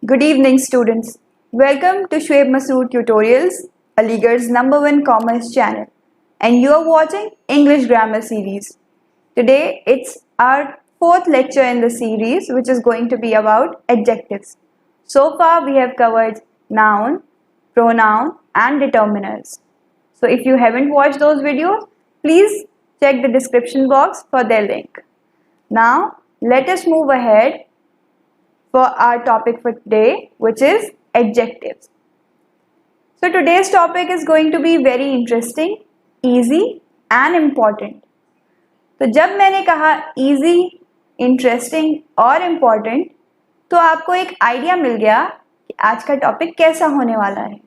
Good evening, students. Welcome to Shoaib Masood Tutorials, Aligarh's #1 commerce channel, and you are watching English Grammar Series. Today, it's our fourth lecture in the series, which is going to be about adjectives. So far, we have covered noun, pronoun, and determiners. So, if you haven't watched those videos, please check the description box for their link. Now, let us move ahead for our topic for today, which is adjectives. So today's topic is going to be very interesting, easy and important. तो जब मैंने कहा easy, interesting और important, तो आपको एक idea मिल गया कि आज का टॉपिक कैसा होने वाला है.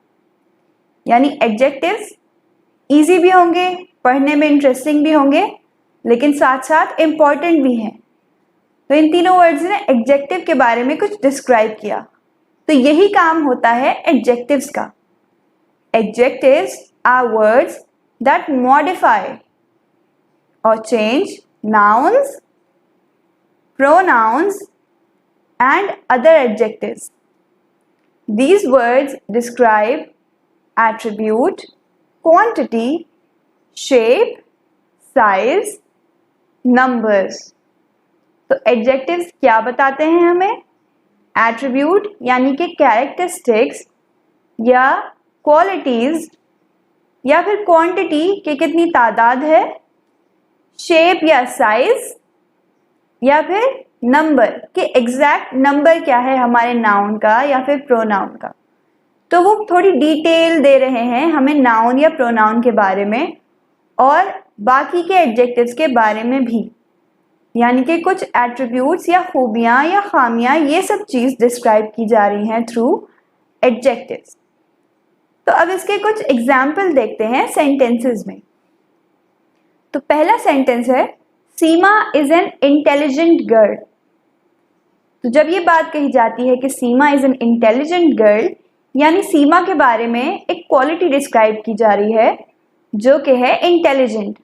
यानी adjectives easy भी होंगे, पढ़ने में interesting भी होंगे, लेकिन साथ साथ important भी हैं. तो इन तीनों वर्ड्स ने एडजेक्टिव के बारे में कुछ डिस्क्राइब किया. तो यही काम होता है एडजेक्टिव्स का. Adjectives are words that modify और change nouns, pronouns and other adjectives. These words describe attribute, quantity, shape, size, numbers. तो एडजेक्टिव्स क्या बताते हैं हमें? एट्रीब्यूट यानी कि कैरेक्टरिस्टिक्स या क्वालिटीज या फिर क्वांटिटी कि कितनी तादाद है, शेप या साइज या फिर नंबर कि एग्जैक्ट नंबर क्या है हमारे नाउन का या फिर प्रोनाउन का. तो वो थोड़ी डिटेल दे रहे हैं हमें नाउन या प्रोनाउन के बारे में और बाकी के एडजेक्टिव्स के बारे में भी. यानी कि कुछ एट्रीब्यूट्स या खूबियां या खामियां ये सब चीज़ डिस्क्राइब की जा रही हैं थ्रू एडजेक्टिव्स. तो अब इसके कुछ एग्जाम्पल देखते हैं सेंटेंसेस में. तो पहला सेंटेंस है सीमा इज एन इंटेलिजेंट गर्ल. तो जब ये बात कही जाती है कि सीमा इज एन इंटेलिजेंट गर्ल, यानी सीमा के बारे में एक क्वालिटी डिस्क्राइब की जा रही है जो कि है इंटेलिजेंट.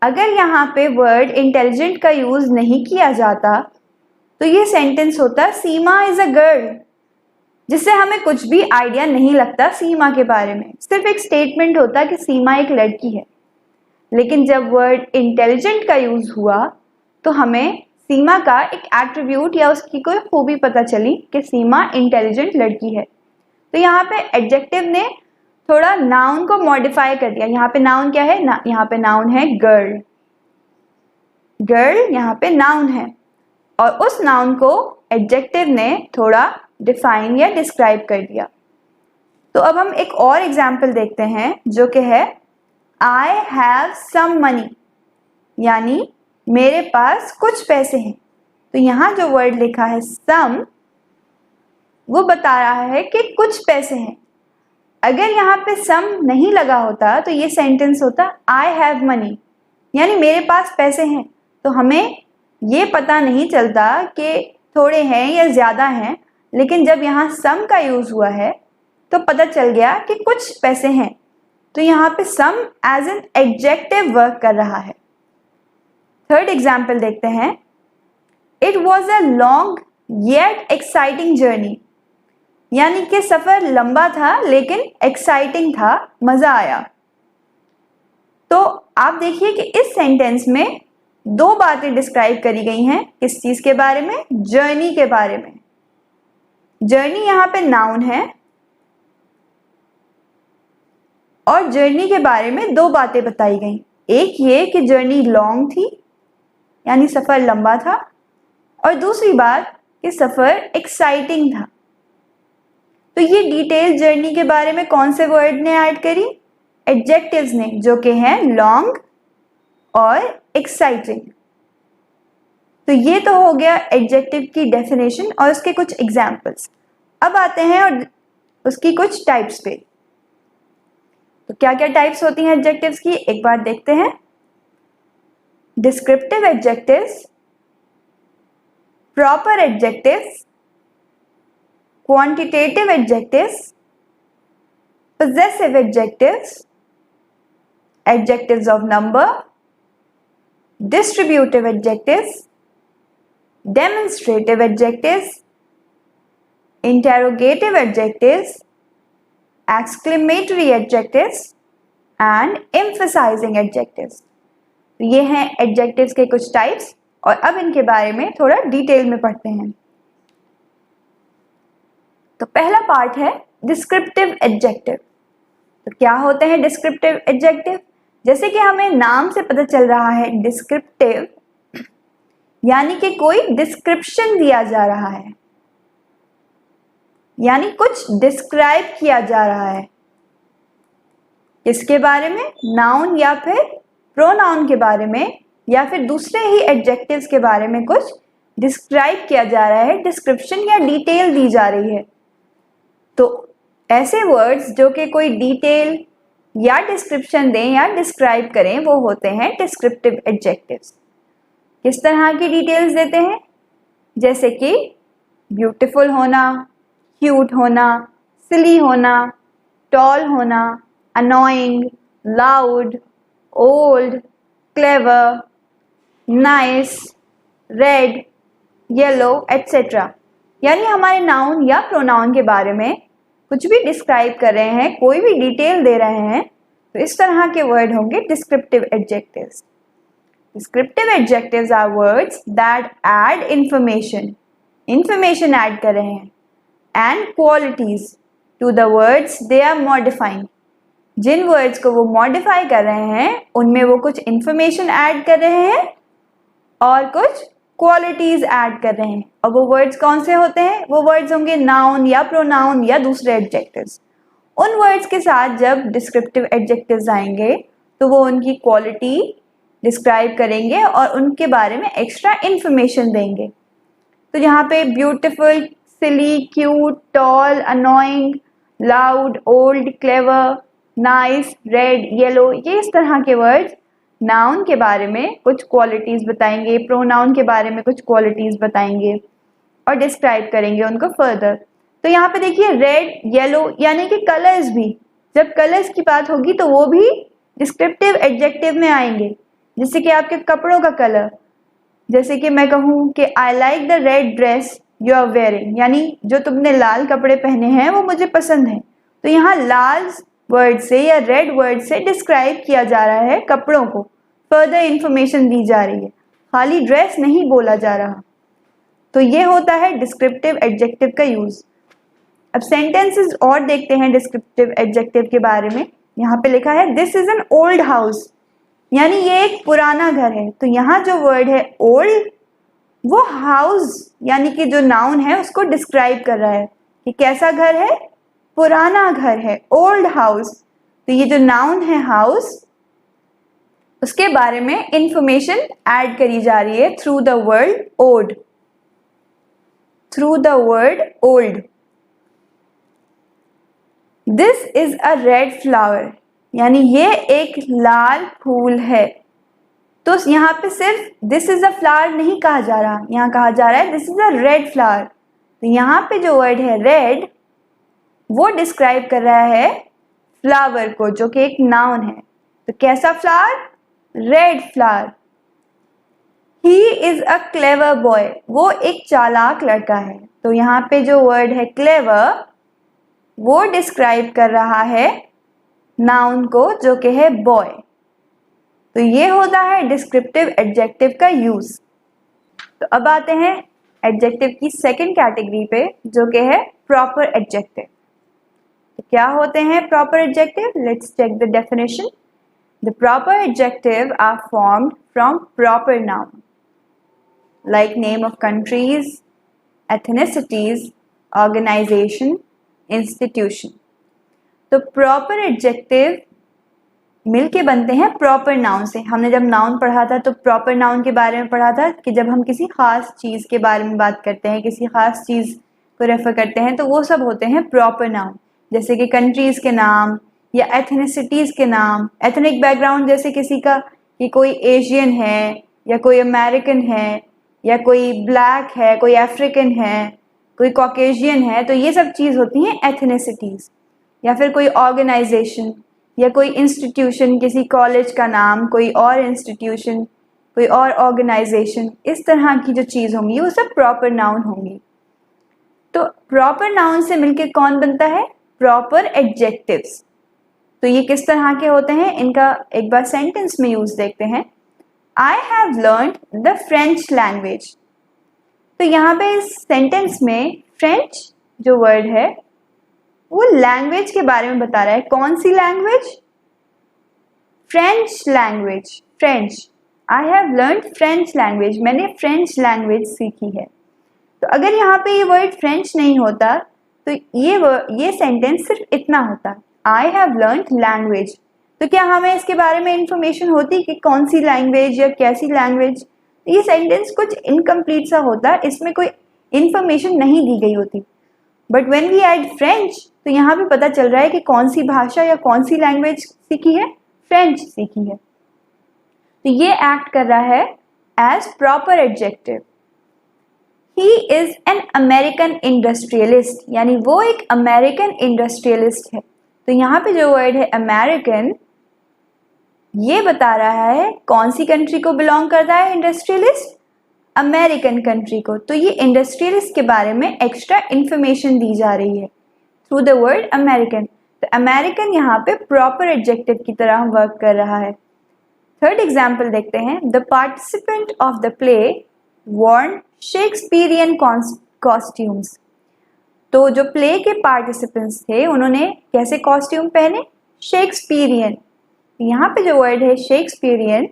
अगर यहाँ पे वर्ड इंटेलिजेंट का यूज नहीं किया जाता तो ये सेंटेंस होता सीमा इज अ गर्ल, जिससे हमें कुछ भी आइडिया नहीं लगता सीमा के बारे में. सिर्फ एक स्टेटमेंट होता कि सीमा एक लड़की है. लेकिन जब वर्ड इंटेलिजेंट का यूज हुआ तो हमें सीमा का एक एट्रीब्यूट या उसकी कोई खूबी पता चली कि सीमा इंटेलिजेंट लड़की है. तो यहाँ पे एडजेक्टिव ने थोड़ा नाउन को मॉडिफाई कर दिया. यहाँ पे नाउन क्या है? यहाँ पे नाउन है गर्ल. गर्ल यहाँ पे नाउन है और उस नाउन को एडजेक्टिव ने थोड़ा डिफाइन या डिस्क्राइब कर दिया. तो अब हम एक और एग्जाम्पल देखते हैं जो कि है आई हैव सम मनी, यानी मेरे पास कुछ पैसे हैं. तो यहाँ जो वर्ड लिखा है सम, वो बता रहा है कि कुछ पैसे हैं. अगर यहाँ पे सम नहीं लगा होता तो ये सेंटेंस होता आई हैव मनी, यानी मेरे पास पैसे हैं. तो हमें ये पता नहीं चलता कि थोड़े हैं या ज़्यादा हैं, लेकिन जब यहाँ सम का यूज़ हुआ है तो पता चल गया कि कुछ पैसे हैं. तो यहाँ पे सम एज एन एडजेक्टिव वर्क कर रहा है. थर्ड एग्जाम्पल देखते हैं. It was a long yet exciting journey, यानी कि सफ़र लंबा था लेकिन एक्साइटिंग था, मज़ा आया. तो आप देखिए कि इस सेंटेंस में दो बातें डिस्क्राइब करी गई हैं. किस चीज़ के बारे में? जर्नी के बारे में. जर्नी यहाँ पे नाउन है और जर्नी के बारे में दो बातें बताई गई. एक ये कि जर्नी लॉन्ग थी, यानी सफ़र लंबा था, और दूसरी बात कि सफ़र एक्साइटिंग था. तो ये डिटेल जर्नी के बारे में कौन से वर्ड ने ऐड करी? एडजेक्टिव्स ने, जो कि हैं लॉन्ग और एक्साइटिंग. तो ये तो हो गया एडजेक्टिव की डेफिनेशन और उसके कुछ एग्जाम्पल्स. अब आते हैं और उसकी कुछ टाइप्स पे. तो क्या क्या टाइप्स होती हैं एडजेक्टिव्स की, एक बार देखते हैं. Descriptive adjectives, proper adjectives, quantitative adjectives, possessive adjectives, adjectives of number, distributive adjectives, demonstrative adjectives, interrogative adjectives, exclamatory adjectives and emphasizing adjectives। तो ये हैं adjectives के कुछ types और अब इनके बारे में थोड़ा डिटेल में पढ़ते हैं। तो पहला पार्ट है descriptive adjective। तो क्या होते हैं descriptive adjective? जैसे कि हमें नाम से पता चल रहा है descriptive यानी कि कोई डिस्क्रिप्शन दिया जा रहा है, यानी कुछ डिस्क्राइब किया जा रहा है। किसके बारे में? नाउन या फिर प्रोनाउन के बारे में या फिर दूसरे ही एडजेक्टिव्स के बारे में कुछ डिस्क्राइब किया जा रहा है, डिस्क्रिप्शन या डिटेल दी जा रही है। तो ऐसे वर्ड्स जो कि कोई डिटेल या डिस्क्रिप्शन दें या डिस्क्राइब करें वो होते हैं डिस्क्रिप्टिव एडजेक्टिव्स। किस तरह की डिटेल्स देते हैं? जैसे कि ब्यूटीफुल होना, क्यूट होना, सिली होना, टॉल होना, annoying, loud, old, clever, nice, red, yellow etcetera. यानी हमारे नाउन या प्रोनाउन के बारे में कुछ भी डिस्क्राइब कर रहे हैं, कोई भी डिटेल दे रहे हैं, तो इस तरह के वर्ड होंगे descriptive adjectives. Descriptive adjectives are words that add information add कर रहे हैं, and qualities to the words they are modifying। Jin words को वो modify कर रहे हैं उनमें वो कुछ information add कर रहे हैं और कुछ qualities add कर रहे हैं। और वो words कौन से होते हैं? वो words होंगे noun या pronoun या दूसरे adjectives। उन words के साथ जब descriptive adjectives आएंगे तो वो उनकी quality डिस्क्राइब करेंगे और उनके बारे में एक्स्ट्रा इंफॉर्मेशन देंगे। तो यहाँ पे beautiful, silly, cute, tall, annoying, loud, old, clever, nice, red, yellow, ये इस तरह के वर्ड्स नाउन के बारे में कुछ क्वालिटीज़ बताएंगे, प्रोनाउन के बारे में कुछ क्वालिटीज़ बताएंगे और डिस्क्राइब करेंगे उनको फर्दर। तो यहाँ पे देखिए रेड, येलो यानी कि कलर्स भी, जब कलर्स की बात होगी तो वो भी डिस्क्रिप्टिव एडजेक्टिव में आएंगे। जैसे कि आपके कपड़ों का कलर, जैसे कि मैं कहूँ कि I like the red dress you are wearing, यानी जो तुमने लाल कपड़े पहने हैं वो मुझे पसंद है। तो यहाँ लाल वर्ड से या रेड वर्ड से डिस्क्राइब किया जा रहा है कपड़ों को, फर्दर इंफॉर्मेशन दी जा रही है, खाली ड्रेस नहीं बोला जा रहा। तो ये होता है डिस्क्रिप्टिव एडजेक्टिव का यूज। अब सेंटेंसेस और देखते हैं डिस्क्रिप्टिव एडजेक्टिव के बारे में। यहाँ पे लिखा है this is an old house, यानी ये एक पुराना घर है। तो यहाँ जो वर्ड है ओल्ड वो हाउस यानी कि जो नाउन है उसको डिस्क्राइब कर रहा है कि कैसा घर है, पुराना घर है, ओल्ड हाउस। तो ये जो नाउन है हाउस उसके बारे में इंफॉर्मेशन ऐड करी जा रही है through the word old, through the word old. This is a red flower, यानी ये एक लाल फूल है। तो यहाँ पे सिर्फ दिस इज अ फ्लावर नहीं कहा जा रहा, यहाँ कहा जा रहा है this is a red flower. तो यहाँ पे जो वर्ड है रेड वो डिस्क्राइब कर रहा है फ्लावर को, जो कि एक नाउन है। तो कैसा flower? Red flower. He is a clever boy, वो एक चालाक लड़का है। तो यहाँ पे जो वर्ड है क्लेवर वो डिस्क्राइब कर रहा है नाउन को जो कि है बॉय। तो ये होता है डिस्क्रिप्टिव एडजेक्टिव का यूज। तो अब आते हैं एडजेक्टिव की सेकंड कैटेगरी पे जो कि है प्रॉपर एडजेक्टिव। तो क्या होते हैं proper adjective? Let's check the definition. The proper adjective are formed from proper noun like name of countries, ethnicities, organization, institution. तो प्रॉपर एडजेक्टिव मिलके बनते हैं प्रॉपर नाउन से। हमने जब नाउन पढ़ा था तो प्रॉपर नाउन के बारे में पढ़ा था कि जब हम किसी खास चीज़ के बारे में बात करते हैं, किसी खास चीज़ को रेफर करते हैं, तो वो सब होते हैं प्रॉपर नाउन। जैसे कि कंट्रीज़ के नाम या एथनिसिटीज़ के नाम, एथनिक बैकग्राउंड जैसे किसी का कि कोई एशियन है या कोई अमेरिकन है या कोई ब्लैक है, कोई अफ्रीकन है, कोई कॉकेशियन है, तो ये सब चीज़ होती हैं एथनिसिटीज़। या फिर कोई ऑर्गेनाइजेशन या कोई इंस्टीट्यूशन, किसी कॉलेज का नाम, कोई और इंस्टीट्यूशन, कोई और ऑर्गेनाइजेशन, इस तरह की जो चीज़ होंगी वो सब प्रॉपर नाउन होंगी। तो प्रॉपर नाउन से मिलके कौन बनता है? Proper adjectives. तो ये किस तरह के होते हैं, इनका एक बार सेंटेंस में यूज देखते हैं। I have learned the French language। तो यहाँ पे इस सेंटेंस में फ्रेंच जो वर्ड है वो लैंग्वेज के बारे में बता रहा है। कौन सी language? French language. French, I have learned French language, मैंने फ्रेंच लैंग्वेज सीखी है। तो अगर यहाँ पे ये वर्ड फ्रेंच नहीं होता तो ये सेंटेंस सिर्फ इतना होता, आई हैव लर्नड लैंग्वेज। तो क्या हमें इसके बारे में इंफॉर्मेशन होती कि कौन सी लैंग्वेज या कैसी लैंग्वेज? ये सेंटेंस कुछ इनकम्प्लीट सा होता, इसमें कोई इंफॉर्मेशन नहीं दी गई होती। But when we add French तो यहाँ पे पता चल रहा है कि कौन सी भाषा या कौन सी लैंग्वेज सीखी है, फ्रेंच सीखी है। तो ये एक्ट कर रहा है as proper adjective. He is an American industrialist, यानी वो एक अमेरिकन इंडस्ट्रियलिस्ट है। तो यहाँ पे जो वर्ड है अमेरिकन, ये बता रहा है कौन सी कंट्री को बिलोंग करता है इंडस्ट्रियलिस्ट? अमेरिकन कंट्री को। तो ये इंडस्ट्रियलिस्ट के बारे में एक्स्ट्रा इंफॉर्मेशन दी जा रही है थ्रू द वर्ड अमेरिकन। तो अमेरिकन यहाँ पे प्रॉपर एडजेक्टिव की तरह वर्क कर रहा है। थर्ड एग्जाम्पल देखते हैं। The participant of the play worn Shakespearean costumes. तो जो प्ले के पार्टिसिपेंट्स थे उन्होंने कैसे कॉस्ट्यूम पहने? शेक्सपियरियन। यहाँ पे जो वर्ड है शेक्सपियरियन,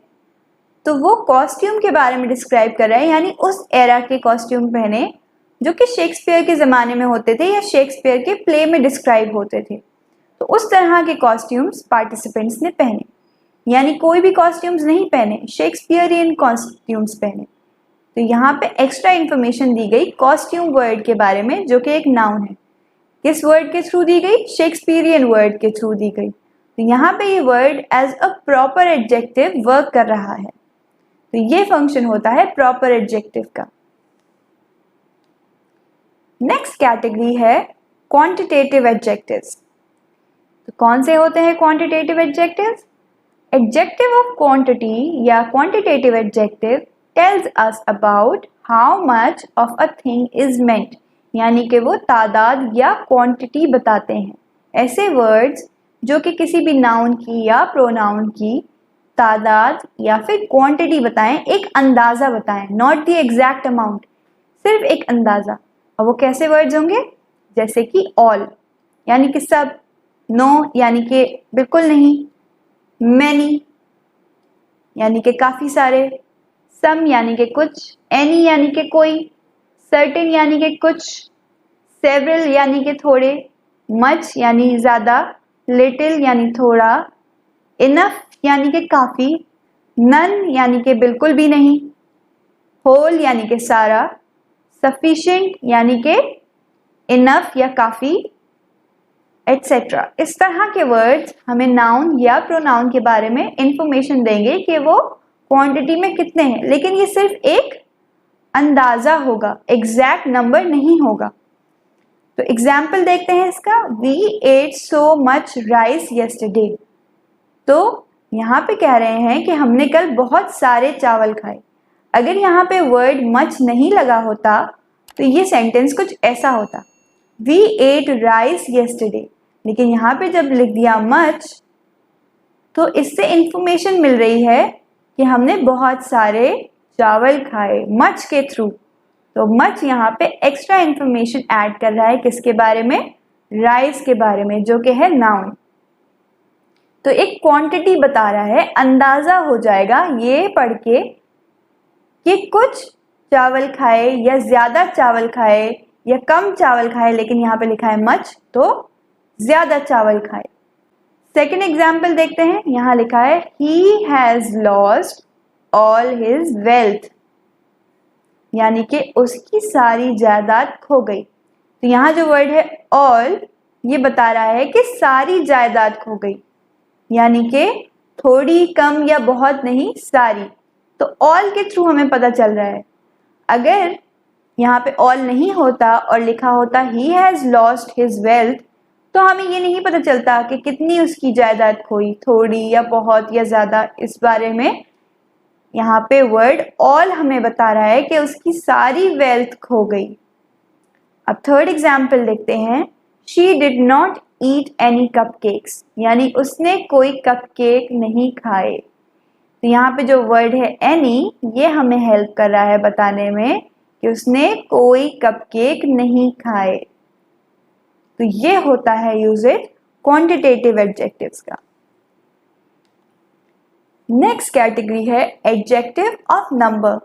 तो वो कॉस्ट्यूम के बारे में डिस्क्राइब कर रहा है, यानी उस एरा के कॉस्ट्यूम पहने जो कि शेक्सपियर के ज़माने में होते थे या शेक्सपियर के प्ले में डिस्क्राइब होते थे। तो उस तरह के कॉस्ट्यूम्स पार्टिसिपेंट्स ने पहने, यानी कोई भी कॉस्ट्यूम्स नहीं पहने, शेक्सपियरियन कॉस्ट्यूम्स पहने। तो यहाँ पे एक्स्ट्रा इंफॉर्मेशन दी गई कॉस्ट्यूम वर्ड के बारे में, जो कि एक नाउन है। किस वर्ड के थ्रू दी गई? शेक्सपियरियन वर्ड के थ्रू दी गई। तो यहाँ पे ये word as a proper adjective work कर रहा है। तो ये फंक्शन होता है प्रॉपर एडजेक्टिव का। नेक्स्ट कैटेगरी है क्वांटिटेटिव एडजेक्टिव्स। तो कौन से होते हैं quantitative adjectives? Adjective of quantity या quantitative adjective tells us about how much of a thing is meant, यानी कि वो तादाद या क्वांटिटी बताते हैं। ऐसे वर्ड्स जो कि किसी भी नाउन की या प्रोनाउन की तादाद या फिर क्वांटिटी बताएं, एक अंदाज़ा बताएं, नॉट द एग्जैक्ट अमाउंट, सिर्फ एक अंदाज़ा। और वो कैसे वर्ड्स होंगे? जैसे कि ऑल यानी कि सब, नो यानी कि बिल्कुल नहीं, मैनी यानी कि काफ़ी सारे, सम यानी कि कुछ, एनी यानी कि कोई, सर्टेन यानी कि कुछ, सेवरल यानी कि थोड़े, मच यानी ज़्यादा, लिटिल यानी थोड़ा, इनफ यानी कि काफ़ी, नन यानी कि बिल्कुल भी नहीं, होल यानी कि सारा, सफिशिएंट यानी कि इनफ या काफ़ी, एटसेट्रा। इस तरह के वर्ड्स हमें नाउन या प्रोनाउन के बारे में इंफॉर्मेशन देंगे कि वो क्वांटिटी में कितने हैं, लेकिन ये सिर्फ एक अंदाज़ा होगा, एग्जैक्ट नंबर नहीं होगा। तो एग्जाम्पल देखते हैं इसका। We ate so much rice yesterday. तो यहाँ पे कह रहे हैं कि हमने कल बहुत सारे चावल खाए। अगर यहाँ पे वर्ड मच नहीं लगा होता तो ये सेंटेंस कुछ ऐसा होता, वी एट राइस येस्टरडे। लेकिन यहाँ पे जब लिख दिया मच तो इससे इंफॉर्मेशन मिल रही है कि हमने बहुत सारे चावल खाए मच के थ्रू। तो मच यहाँ पे एक्स्ट्रा इंफॉर्मेशन ऐड कर रहा है किसके बारे में? राइस के बारे में, जो कि है नाउन। तो एक क्वांटिटी बता रहा है, अंदाज़ा हो जाएगा ये पढ़ के कि कुछ चावल खाए या ज़्यादा चावल खाए या कम चावल खाए, लेकिन यहाँ पे लिखा है मच, तो ज़्यादा चावल खाए। सेकेंड एग्जाम्पल देखते हैं। यहाँ लिखा है he has lost all his wealth, यानी कि उसकी सारी जायदाद खो गई। तो यहाँ जो वर्ड है ऑल, ये बता रहा है कि सारी जायदाद खो गई, यानी कि थोड़ी, कम या बहुत नहीं, सारी। तो ऑल के थ्रू हमें पता चल रहा है। अगर यहाँ पे ऑल नहीं होता और लिखा होता he has lost his wealth, तो हमें ये नहीं पता चलता कि कितनी उसकी जायदाद खोई, थोड़ी या बहुत या ज़्यादा। इस बारे में यहाँ पे वर्ड ऑल हमें बता रहा है कि उसकी सारी वेल्थ खो गई। अब थर्ड एग्जाम्पल देखते हैं, she did not eat any cupcakes, यानी उसने कोई कपकेक नहीं खाए। तो यहाँ पे जो वर्ड है एनी, ये हमें हेल्प कर रहा है बताने में कि उसने कोई कपकेक नहीं खाए। तो ये होता है यूजेज क्वांटिटेटिव एडजेक्टिव्स का। नेक्स्ट कैटेगरी है एडजेक्टिव ऑफ नंबर।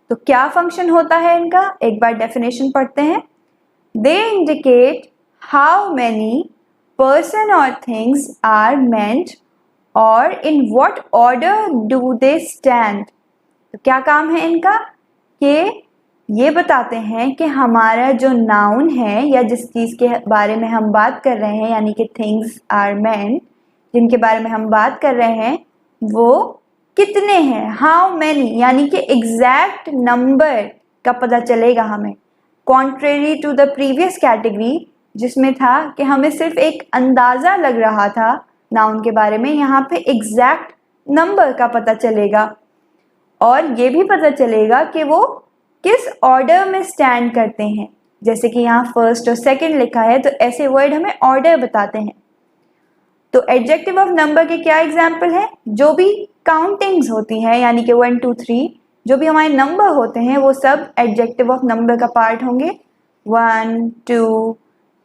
तो क्या फंक्शन होता है इनका, एक बार डेफिनेशन पढ़ते हैं। They indicate how many person और थिंग्स आर मेंट और in what order do they stand. तो क्या काम है इनका कि ये बताते हैं कि हमारा जो नाउन है या जिस चीज़ के बारे में हम बात कर रहे हैं, यानी कि थिंग्स आर मेंट, जिनके बारे में हम बात कर रहे हैं वो कितने हैं, हाउ मैनी, यानी कि एग्जैक्ट नंबर का पता चलेगा हमें। Contrary to the previous category जिसमें था कि हमें सिर्फ एक अंदाज़ा लग रहा था नाउन के बारे में, यहाँ पे एग्जैक्ट नंबर का पता चलेगा और ये भी पता चलेगा कि वो किस ऑर्डर में स्टैंड करते हैं। जैसे कि यहाँ फर्स्ट और सेकंड लिखा है, तो ऐसे वर्ड हमें ऑर्डर बताते हैं। तो एडजेक्टिव ऑफ नंबर के क्या एग्जाम्पल है, जो भी काउंटिंग्स होती हैं, यानी कि 1 2 3 जो भी हमारे नंबर होते हैं वो सब एडजेक्टिव ऑफ नंबर का पार्ट होंगे, 1 2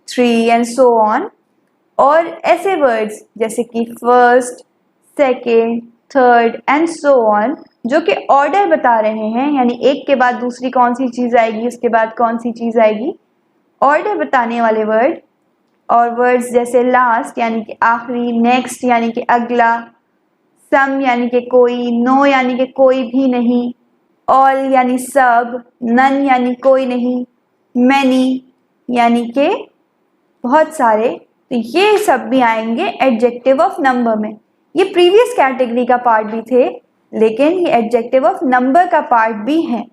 3 एंड सो ऑन। और ऐसे वर्ड्स जैसे कि first, second, third and so on, जो कि ऑर्डर बता रहे हैं, यानी एक के बाद दूसरी कौन सी चीज़ आएगी, उसके बाद कौन सी चीज़ आएगी, ऑर्डर बताने वाले वर्ड। और वर्ड्स जैसे लास्ट यानी कि आखिरी, नेक्स्ट यानी कि अगला, सम यानी कि कोई, नो यानी कि कोई भी नहीं, ऑल यानी सब, नन यानी कोई नहीं, मैनी यानी कि बहुत सारे। तो ये सब भी आएंगे एडजेक्टिव ऑफ नंबर में। ये प्रीवियस कैटेगरी का पार्ट भी थे, लेकिन ये एडजेक्टिव ऑफ नंबर का पार्ट भी है।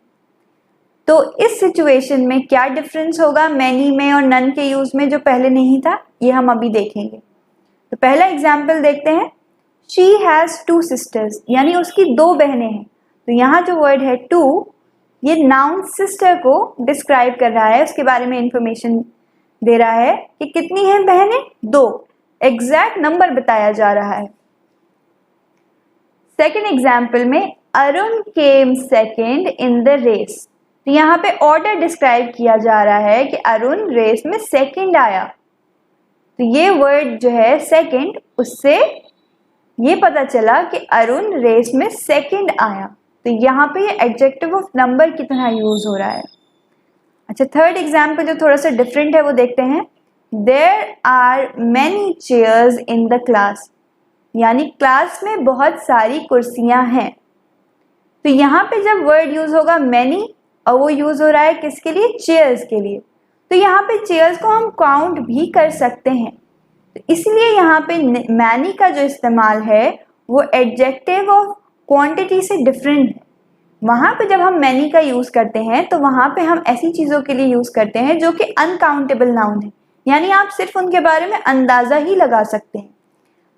तो इस सिचुएशन में क्या डिफरेंस होगा मैनी में और नन के यूज में जो पहले नहीं था, ये हम अभी देखेंगे। तो पहला एग्जाम्पल देखते हैं, शी हैज़ 2 सिस्टर्स, यानी उसकी 2 बहनें हैं। तो यहाँ जो वर्ड है 2, ये नाउन सिस्टर को डिस्क्राइब कर रहा है, उसके बारे में इंफॉर्मेशन दे रहा है कि कितनी हैं बहनें, 2, एग्जैक्ट नंबर बताया जा रहा है। सेकेंड एग्जाम्पल में Arun came second in the race. तो यहाँ पे ऑर्डर डिस्क्राइब किया जा रहा है कि अरुण रेस में सेकंड आया। तो ये वर्ड जो है सेकंड, उससे ये पता चला कि अरुण रेस में सेकंड आया। तो यहाँ पे ये एडजेक्टिव ऑफ नंबर की तरह यूज हो रहा है। अच्छा, थर्ड एग्जाम्पल जो थोड़ा सा डिफरेंट है वो देखते हैं। There are many chairs in the class, यानी क्लास में बहुत सारी कुर्सियां हैं। तो यहाँ पे जब वर्ड यूज होगा मैनी और वो यूज हो रहा है किसके लिए, चेयर्स के लिए, तो यहाँ पे चेयर्स को हम काउंट भी कर सकते हैं। तो इसलिए यहाँ पे मैनी का जो इस्तेमाल है वो एडजेक्टिव ऑफ क्वांटिटी से डिफरेंट है। वहाँ पे जब हम मैनी का यूज करते हैं तो वहाँ पे हम ऐसी चीज़ों के लिए यूज करते हैं जो कि अनकाउंटेबल नाउन है, यानी आप सिर्फ उनके बारे में अंदाजा ही लगा सकते हैं।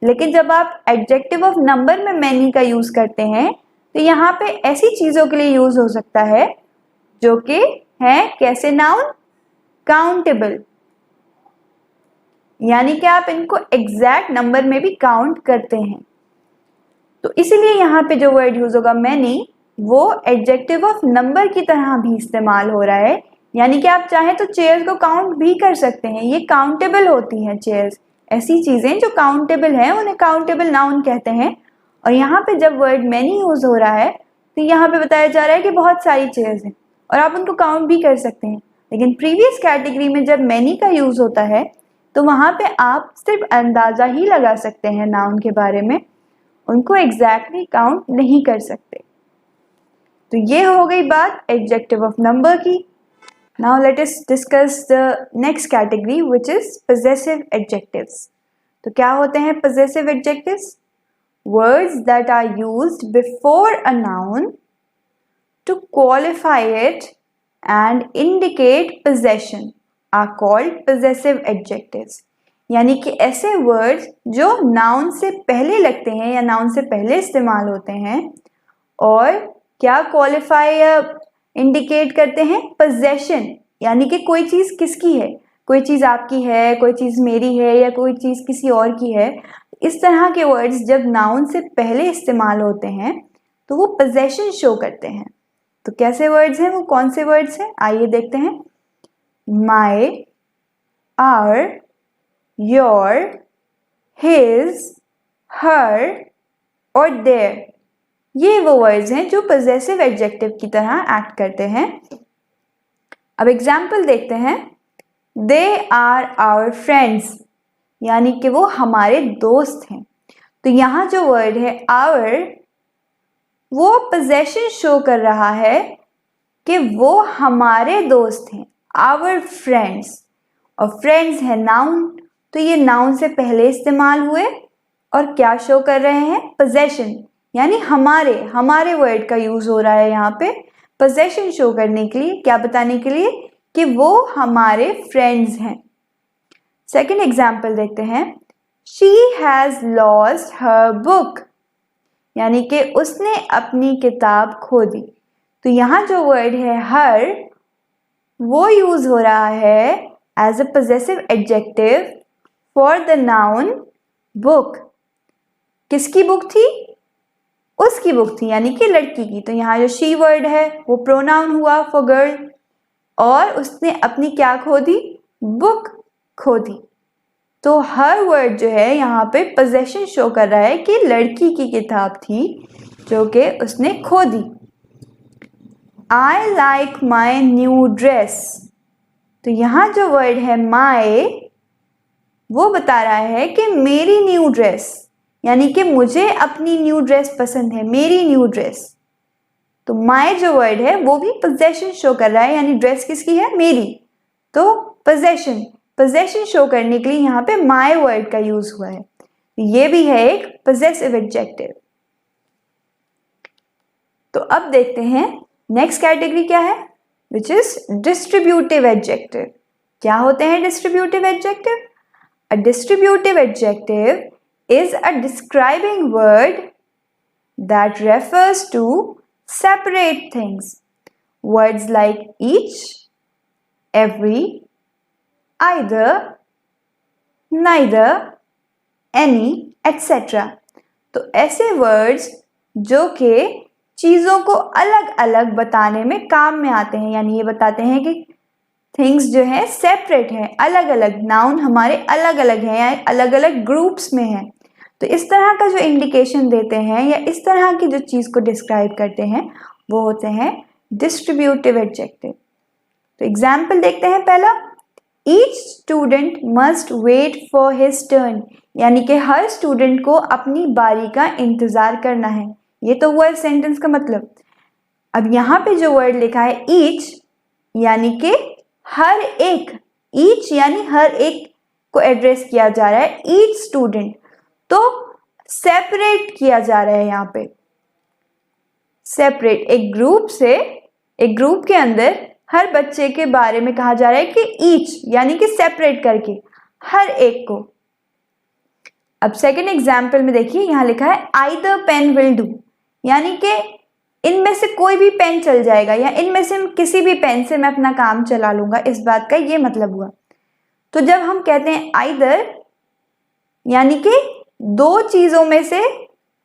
लेकिन जब आप एडजेक्टिव ऑफ नंबर में मैनी का यूज करते हैं तो यहाँ पे ऐसी चीज़ों के लिए यूज हो सकता है जो कि है कैसे नाउन, काउंटेबल, यानी कि आप इनको एग्जैक्ट नंबर में भी काउंट करते हैं। तो इसीलिए यहाँ पे जो वर्ड यूज होगा मैनी, वो एडजेक्टिव ऑफ नंबर की तरह भी इस्तेमाल हो रहा है, यानी कि आप चाहें तो चेयर्स को काउंट भी कर सकते हैं, ये काउंटेबल होती हैं चेयर्स। ऐसी चीजें जो काउंटेबल हैं उन्हें काउंटेबल नाउन कहते हैं। और यहाँ पे जब वर्ड मैनी यूज हो रहा है तो यहाँ पे बताया जा रहा है कि बहुत सारी चेयर्स हैं और आप उनको काउंट भी कर सकते हैं। लेकिन प्रीवियस कैटेगरी में जब मैनी का यूज होता है तो वहाँ पे आप सिर्फ अंदाजा ही लगा सकते हैं नाउन के बारे में, उनको एग्जैक्टली काउंट नहीं कर सकते। तो ये हो गई बात एडजेक्टिव ऑफ नंबर की। Now let us discuss the next category which is possessive adjectives. तो क्या होते हैं possessive adjectives? Words that are used before a noun to qualify it and indicate possession are called possessive adjectives। यानी कि ऐसे words जो noun से पहले लगते हैं या नाउन से पहले इस्तेमाल होते हैं और क्या क्वालिफाई इंडिकेट करते हैं, possession, यानी कि कोई चीज़ किसकी है, कोई चीज़ आपकी है, कोई चीज़ मेरी है, या कोई चीज़ किसी और की है। इस तरह के वर्ड्स जब नाउन से पहले इस्तेमाल होते हैं तो वो पोजेशन शो करते हैं। तो कैसे वर्ड्स हैं, वो कौन से वर्ड्स हैं, आइए देखते हैं। माई, आवर, योर, हिज, हर और देयर, ये वो वर्ड्स हैं जो पोजेसिव एडजेक्टिव की तरह एक्ट करते हैं। अब एग्जाम्पल देखते हैं। दे आर आवर फ्रेंड्स, यानी कि वो हमारे दोस्त हैं। तो यहाँ जो वर्ड है आवर, वो पोजेशन शो कर रहा है कि वो हमारे दोस्त हैं, आवर फ्रेंड्स। और फ्रेंड्स है नाउन, तो ये नाउन से पहले इस्तेमाल हुए और क्या शो कर रहे हैं, पोजेशन, यानी हमारे वर्ड का यूज हो रहा है यहाँ पे पोजेशन शो करने के लिए, क्या बताने के लिए कि वो हमारे फ्रेंड्स हैं। सेकेंड एग्जाम्पल देखते हैं। She has lost her book, यानी कि उसने अपनी किताब खो दी। तो यहाँ जो वर्ड है हर, वो यूज हो रहा है as a possessive adjective for the noun book. किसकी बुक थी, उसकी बुक थी, यानी कि लड़की की। तो यहाँ जो शी वर्ड है वो प्रोनाउन हुआ फॉर गर्ल, और उसने अपनी क्या खो दी, बुक खो दी। तो हर वर्ड जो है यहाँ पे पोजेशन शो कर रहा है कि लड़की की किताब थी जो कि उसने खो दी। I like my new dress, तो यहाँ जो वर्ड है माई, वो बता रहा है कि मेरी न्यू ड्रेस, यानी कि मुझे अपनी न्यू ड्रेस पसंद है, मेरी न्यू ड्रेस। तो माई जो वर्ड है वो भी पोजेशन शो कर रहा है, यानी ड्रेस किसकी है, मेरी। तो पोजेशन शो करने के लिए यहाँ पे माई वर्ड का यूज हुआ है। ये भी है एक पोजेसिव एडजेक्टिव। तो अब देखते हैं नेक्स्ट कैटेगरी क्या है, विच इज डिस्ट्रीब्यूटिव एडजेक्टिव। क्या होते हैं distributive adjective? A distributive adjective is a describing word that refers to separate things. Words like each, every, either, neither, any, etc. तो ऐसे वर्ड्स जो कि चीज़ों को अलग अलग बताने में काम में आते हैं, यानी ये बताते हैं कि थिंग्स जो है सेपरेट है, अलग अलग, नाउन हमारे अलग अलग हैं या अलग अलग ग्रुप्स में हैं। तो इस तरह का जो इंडिकेशन देते हैं या इस तरह की जो चीज़ को डिस्क्राइब करते हैं वो होते हैं डिस्ट्रीब्यूटिव एडजेक्टिव। तो एग्जाम्पल देखते हैं पहला। Each student must wait for his turn, यानी कि हर स्टूडेंट को अपनी बारी का इंतजार करना है। ये तो हुआ इस सेंटेंस का मतलब। अब यहाँ पे जो वर्ड लिखा है ईच, यानी कि हर एक, ईच यानी हर एक को एड्रेस किया जा रहा है, ईच स्टूडेंट, तो सेपरेट किया जा रहा है यहाँ पे। सेपरेट, एक ग्रुप से, एक ग्रुप के अंदर हर बच्चे के बारे में कहा जा रहा है कि ईच यानी कि सेपरेट करके, हर एक को। अब सेकंड एग्जाम्पल में देखिए यहाँ लिखा है आइदर पेन विल डू, यानी कि इनमें से कोई भी पेन चल जाएगा या इनमें से किसी भी पेन से मैं अपना काम चला लूंगा, इस बात का ये मतलब हुआ। तो जब हम कहते हैं आइदर, यानी कि दो चीजों में से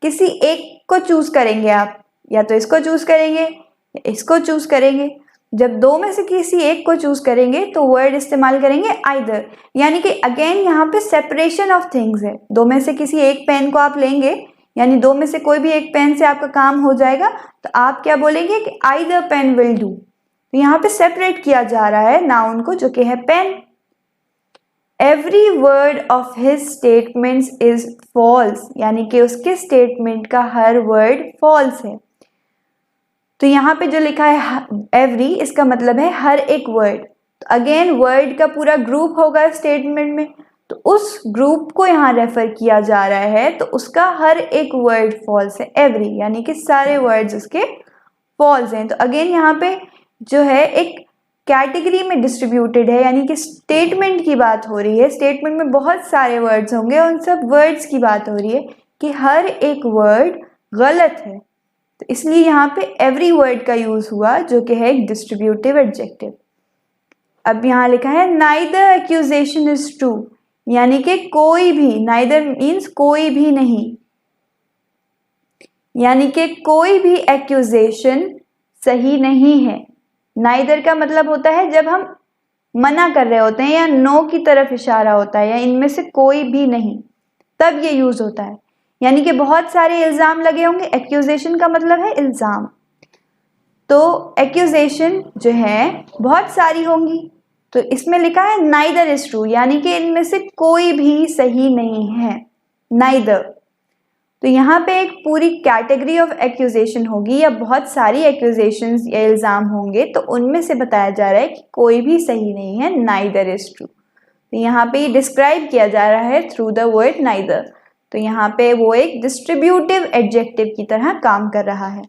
किसी एक को चूज करेंगे आप, या तो इसको चूज करेंगे या इसको चूज करेंगे। जब दो में से किसी एक को चूज करेंगे तो वर्ड इस्तेमाल करेंगे आइदर, यानी कि अगेन यहाँ पे सेपरेशन ऑफ थिंग्स है। दो में से किसी एक पेन को आप लेंगे, यानी दो में से कोई भी एक पेन से आपका काम हो जाएगा, तो आप क्या बोलेंगे कि आइदर पेन विल डू। तो यहाँ पे सेपरेट किया जा रहा है नाउन को जो कि है pen. Every word of his statements is false, यानी कि उसके स्टेटमेंट का हर वर्ड फॉल्स है। तो यहाँ पे जो लिखा है every, इसका मतलब है हर एक वर्ड। तो अगेन वर्ड का पूरा ग्रुप होगा स्टेटमेंट में, तो उस ग्रुप को यहाँ रेफर किया जा रहा है, तो उसका हर एक वर्ड फॉल्स है। every यानी कि सारे वर्ड्स उसके फॉल्स हैं। तो अगेन यहाँ पे जो है एक कैटेगरी में डिस्ट्रीब्यूटेड है, यानी कि स्टेटमेंट की बात हो रही है। स्टेटमेंट में बहुत सारे वर्ड्स होंगे, उन सब वर्ड्स की बात हो रही है कि हर एक वर्ड गलत है। तो इसलिए यहाँ पे एवरी वर्ड का यूज हुआ जो कि है एक डिस्ट्रीब्यूटिव एडजेक्टिव। अब यहाँ लिखा है नाइदर एक्यूजेशन इज ट्रू, यानी कि कोई भी, नाइदर मीन्स कोई भी नहीं, यानी कि कोई भी एक्यूजेशन सही नहीं है। नाइदर का मतलब होता है जब हम मना कर रहे होते हैं या नो की तरफ इशारा होता है या इनमें से कोई भी नहीं, तब ये यूज होता है। यानी कि बहुत सारे इल्जाम लगे होंगे, एक्यूजेशन का मतलब है इल्जाम, तो एक्यूजेशन जो है बहुत सारी होंगी, तो इसमें लिखा है नाइदर इज ट्रू, यानी कि इनमें से कोई भी सही नहीं है, नाइदर। तो यहाँ पे एक पूरी कैटेगरी ऑफ एक्यूजेशन होगी या बहुत सारी एक्यूजेशंस या इल्ज़ाम होंगे, तो उनमें से बताया जा रहा है कि कोई भी सही नहीं है, नाइदर इज ट्रू। तो यहाँ पे डिस्क्राइब किया जा रहा है थ्रू द वर्ड नाइदर, तो यहाँ पे वो एक डिस्ट्रीब्यूटिव एडजेक्टिव की तरह काम कर रहा है।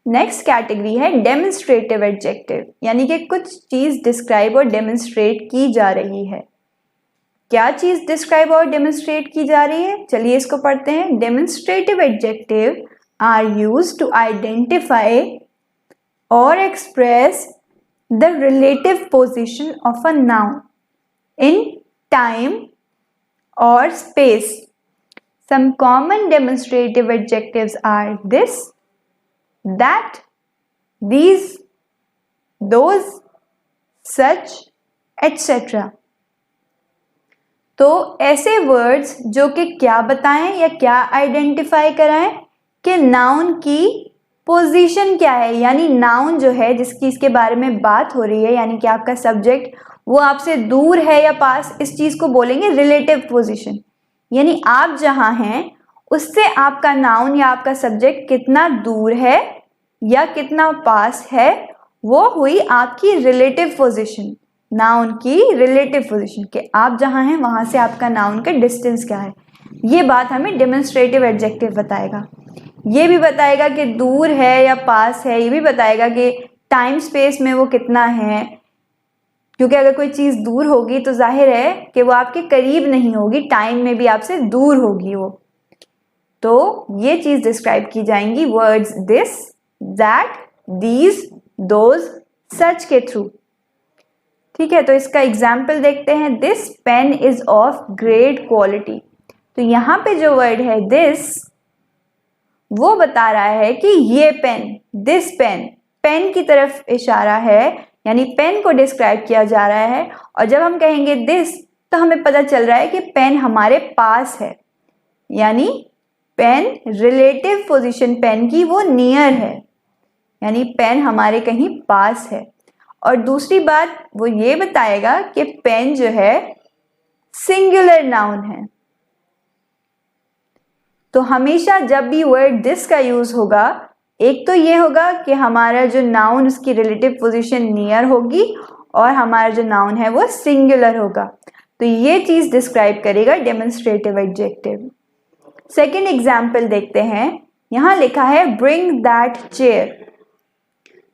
नेक्स्ट कैटेगरी है डेमोन्स्ट्रेटिव एडजेक्टिव, यानी कि कुछ चीज डिस्क्राइब और डेमोन्स्ट्रेट की जा रही है। क्या चीज डिस्क्राइब और डेमोन्स्ट्रेट की जा रही है, चलिए इसको पढ़ते हैं। Demonstrative adjective are used to identify और express the relative position of a noun in time और space. Some common demonstrative adjectives are this, that, these, those, such, etc. तो ऐसे वर्ड्स जो कि क्या बताएं या क्या आइडेंटिफाई कराएं कि नाउन की पोजीशन क्या है, यानी नाउन जो है जिसकी इसके बारे में बात हो रही है, यानी कि आपका सब्जेक्ट वो आपसे दूर है या पास, इस चीज को बोलेंगे रिलेटिव पोजीशन। यानी आप जहां हैं उससे आपका नाउन या आपका सब्जेक्ट कितना दूर है या कितना पास है, वो हुई आपकी रिलेटिव पोजीशन, नाउन की रिलेटिव पोजीशन, कि आप जहां हैं वहां से आपका नाउन का डिस्टेंस क्या है। ये बात हमें डेमोन्स्ट्रेटिव एडजेक्टिव बताएगा। ये भी बताएगा कि दूर है या पास है, ये भी बताएगा कि टाइम स्पेस में वो कितना है, क्योंकि अगर कोई चीज दूर होगी तो जाहिर है कि वो आपके करीब नहीं होगी, टाइम में भी आपसे दूर होगी वो। तो ये चीज डिस्क्राइब की जाएंगी words this, that, these, those, such के थ्रू। ठीक है, तो इसका एग्जाम्पल देखते हैं। This pen is of great quality. तो यहाँ पे जो वर्ड है दिस, वो बता रहा है कि ये पेन, दिस पेन, पेन की तरफ इशारा है, यानी पेन को डिस्क्राइब किया जा रहा है। और जब हम कहेंगे दिस तो हमें पता चल रहा है कि पेन हमारे पास है, यानी पेन रिलेटिव पोजीशन पेन की वो नियर है, यानी पेन हमारे कहीं पास है। और दूसरी बात वो ये बताएगा कि पेन जो है सिंगुलर नाउन है। तो हमेशा जब भी वर्ड दिस का यूज होगा, एक तो ये होगा कि हमारा जो नाउन उसकी रिलेटिव पोजीशन नियर होगी और हमारा जो नाउन है वो सिंगुलर होगा। तो ये चीज डिस्क्राइब करेगा डेमोन्स्ट्रेटिव एडजेक्टिव। सेकेंड एग्जाम्पल देखते हैं। यहां लिखा है ब्रिंग दैट चेयर।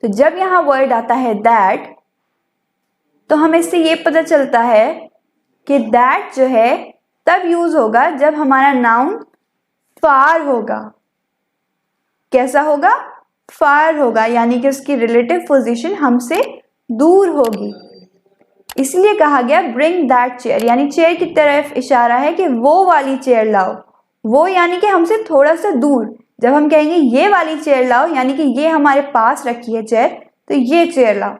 तो जब यहां वर्ड आता है दैट, तो हमें इससे ये पता चलता है कि दैट जो है तब यूज होगा जब हमारा नाउन फार होगा। कैसा होगा? फार होगा, यानी कि उसकी रिलेटिव पोजीशन हमसे दूर होगी। इसलिए कहा गया ब्रिंग दैट चेयर, यानी चेयर की तरफ इशारा है कि वो वाली चेयर लाओ। वो यानी कि हमसे थोड़ा सा दूर। जब हम कहेंगे ये वाली चेयर लाओ, यानी कि ये हमारे पास रखी है चेयर, तो ये चेयर लाओ।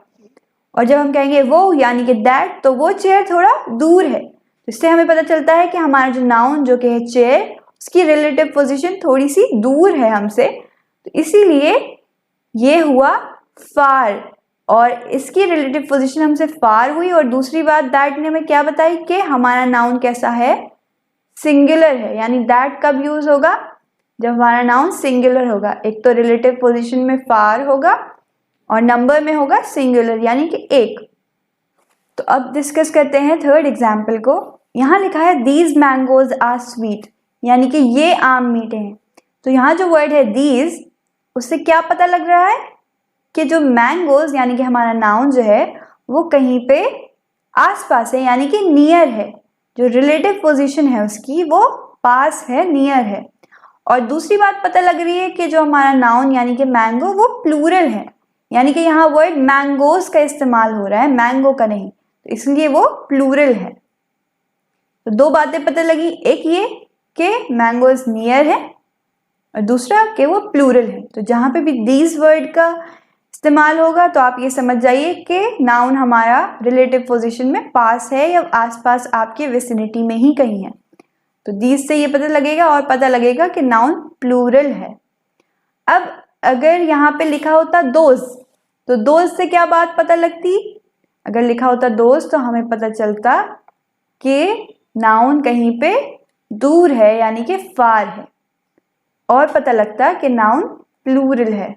और जब हम कहेंगे वो, यानी कि दैट, तो वो चेयर थोड़ा दूर है। इससे हमें पता चलता है कि हमारा जो नाउन जो कि है चेयर, उसकी रिलेटिव पोजीशन थोड़ी सी दूर है हमसे, तो इसीलिए ये हुआ फार, और इसकी रिलेटिव पोजीशन हमसे फार हुई। और दूसरी बात दैट ने हमें क्या बताई कि हमारा नाउन कैसा है? सिंगुलर है। यानी दैट कब यूज होगा? जब हमारा नाउन सिंगुलर होगा। एक तो रिलेटिव पोजीशन में फार होगा और नंबर में होगा सिंगुलर, यानी कि एक। तो अब डिस्कस करते हैं थर्ड एग्जाम्पल को। यहाँ लिखा है दीज मैंगोज आर स्वीट, यानी कि ये आम मीठे हैं। तो यहाँ जो वर्ड है दीज, उससे क्या पता लग रहा है कि जो मैंगोज यानी कि हमारा नाउन जो है वो कहीं पे आसपास है, यानी कि नियर है। जो रिलेटिव पोजीशन है उसकी वो पास है, नियर है। और दूसरी बात पता लग रही है कि जो हमारा नाउन यानी कि मैंगो वो प्लूरल है, यानी कि यहाँ वर्ड मैंगोज का इस्तेमाल हो रहा है, मैंगो का नहीं, तो इसलिए वो प्लूरल है। तो दो बातें पता लगी, एक ये कि मैंगोज नियर है और दूसरा कि वो प्लूरल है। तो जहाँ पे भी दीज वर्ड का इस्तेमाल होगा तो आप ये समझ जाइए कि नाउन हमारा रिलेटिव पोजीशन में पास है या आसपास आपके विसिनिटी में ही कहीं है। तो दीज से ये पता लगेगा और पता लगेगा कि नाउन प्लूरल है। अब अगर यहाँ पे लिखा होता दोज, तो दोज से क्या बात पता लगती? अगर लिखा होता दोज तो हमें पता चलता कि नाउन कहीं पे दूर है, यानी कि फार है, और पता लगता कि नाउन प्लूरल है,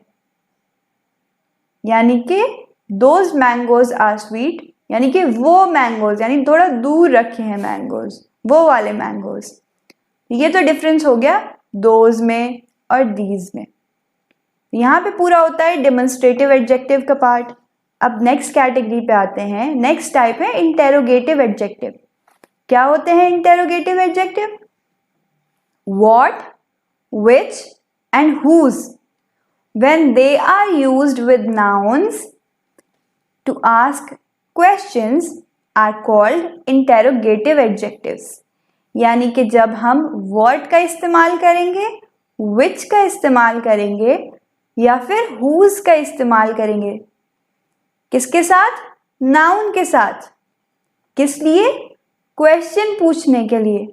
यानी कि दोज मैंगोज आर स्वीट, यानी कि वो मैंगोज, यानी थोड़ा दूर रखे हैं मैंगोज, वो वाले मैंगोज। ये तो डिफरेंस हो गया दोज में और दीज में। यहाँ पे पूरा होता है डेमोन्स्ट्रेटिव एडजेक्टिव का पार्ट। अब नेक्स्ट कैटेगरी पे आते हैं। नेक्स्ट टाइप है इंटेरोगेटिव एडजेक्टिव। क्या होते हैं interrogative adjective? What, which and whose, when they are used with nouns to ask questions, are called interrogative adjectives। यानी कि जब हम what का इस्तेमाल करेंगे, which का इस्तेमाल करेंगे या फिर whose का इस्तेमाल करेंगे, किसके साथ? नाउन के साथ। किस लिए? क्वेश्चन पूछने के लिए।